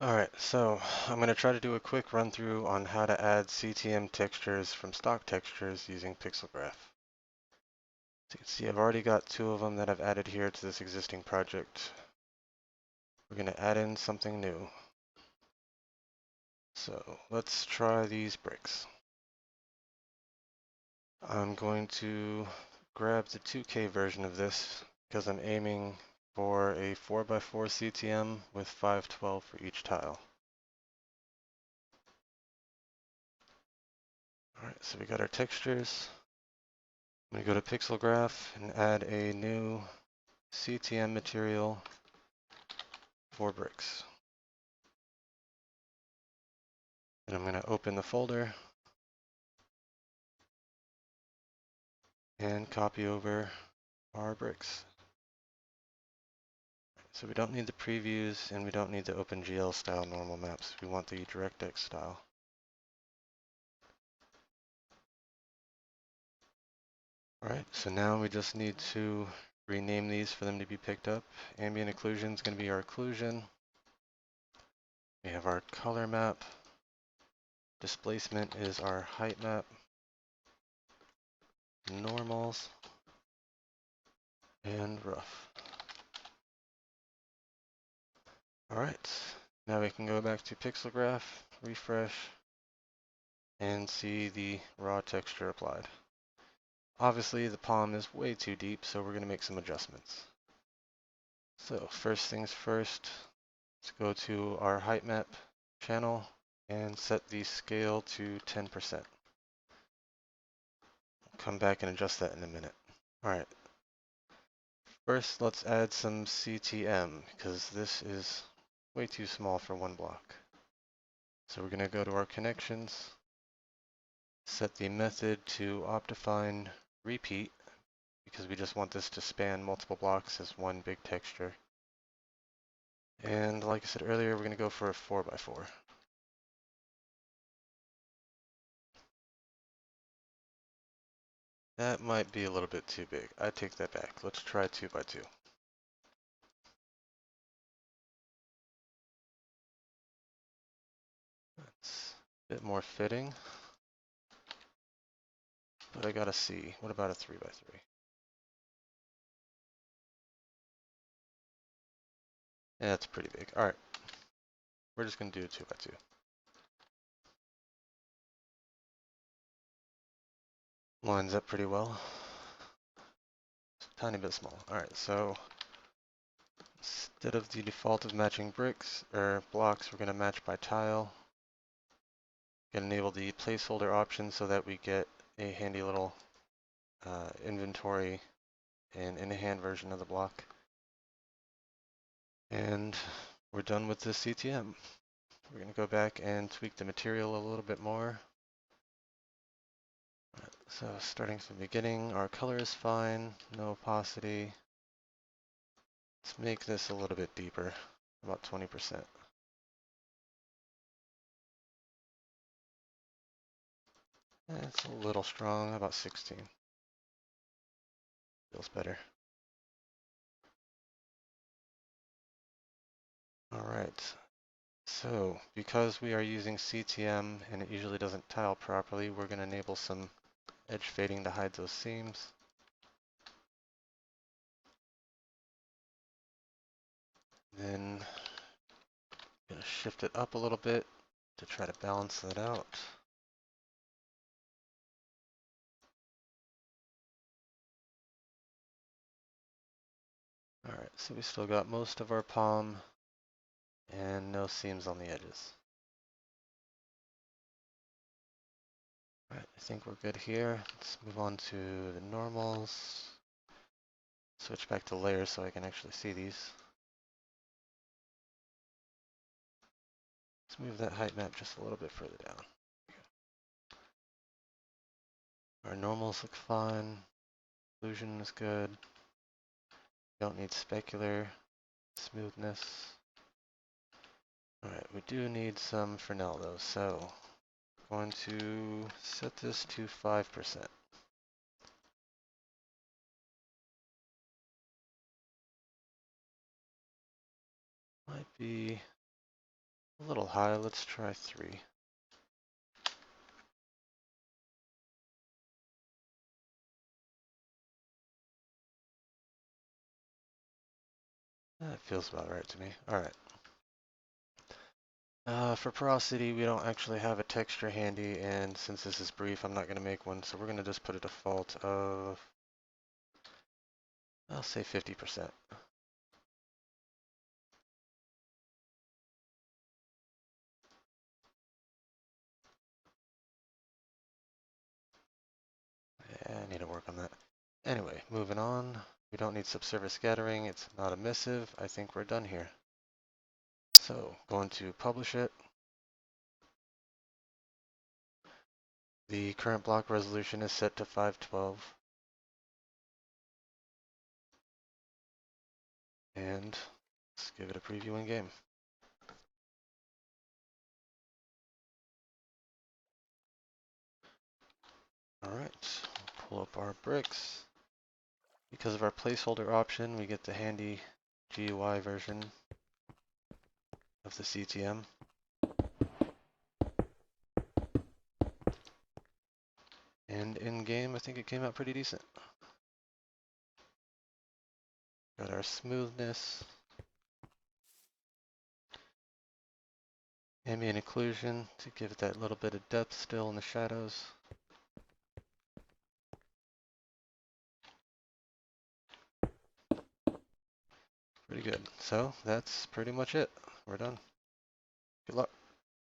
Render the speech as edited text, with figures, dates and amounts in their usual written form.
Alright, so I'm going to try to do a quick run through on how to add Ctm textures from stock textures using PixelGraph. So you can see I've already got two of them that I've added here to this existing project. We're going to add in something new. So let's try these bricks. I'm going to grab the 2K version of this because I'm aiming for a 4x4 Ctm with 512 for each tile. Alright, so we got our textures. I'm going to go to PixelGraph and add a new Ctm material for bricks. And I'm going to open the folder and copy over our bricks. So we don't need the previews and we don't need the OpenGL style normal maps. We want the DirectX style. Alright, so now we just need to rename these for them to be picked up. Ambient occlusion is going to be our occlusion. We have our color map. Displacement is our height map. Normals and rough. Alright, now we can go back to PixelGraph, refresh, and see the raw texture applied. Obviously the palm is way too deep, so we're going to make some adjustments. So first things first, let's go to our height map channel and set the scale to 10%. We'll come back and adjust that in a minute. Alright, first let's add some CTM because this is way too small for one block. So we're going to go to our connections, set the method to optifine repeat because we just want this to span multiple blocks as one big texture. And like I said earlier, we're going to go for a 4x4. That might be a little bit too big. I take that back. Let's try 2x2. That's a bit more fitting. But I got a C. What about a 3x3? Yeah, that's pretty big. Alright. We're just going to do a 2x2. Lines up pretty well. It's a tiny bit small. Alright, so instead of the default of matching bricks or blocks, we're going to match by tile. Going to enable the placeholder option so that we get a handy little inventory and in-hand version of the block. And we're done with this CTM. We're going to go back and tweak the material a little bit more. So starting from the beginning, our color is fine, no opacity. Let's make this a little bit deeper, about 20%. It's a little strong, about 16. Feels better. All right. So because we are using CTM and it usually doesn't tile properly, we're going to enable some edge fading to hide those seams. Then I'm going to shift it up a little bit to try to balance that out. All right, so we still got most of our palm and no seams on the edges. All right, I think we're good here. Let's move on to the normals. Switch back to layers so I can actually see these. Let's move that height map just a little bit further down. Our normals look fine. Illusion is good. Don't need specular smoothness. Alright, we do need some Fresnel though, so I'm going to set this to 5%. Might be A little high, let's try 3. That feels about right to me. Alright. For porosity, we don't actually have a texture handy, and since this is breif, I'm not going to make one, so we're going to just put a default of, I'll say 50%. Yeah, I need to work on that. Anyway, moving on. We don't need subsurface scattering. It's not emissive. I think we're done here. So, going to publish it. The current block resolution is set to 512. And let's give it a preview in game. Alright, pull up our bricks. Because of our placeholder option, we get the handy GUI version of the Ctm. And in game, I think it came out pretty decent. Got our smoothness, ambient occlusion to give it that little bit of depth still in the shadows. Pretty good. So that's pretty much it. We're done. Good luck.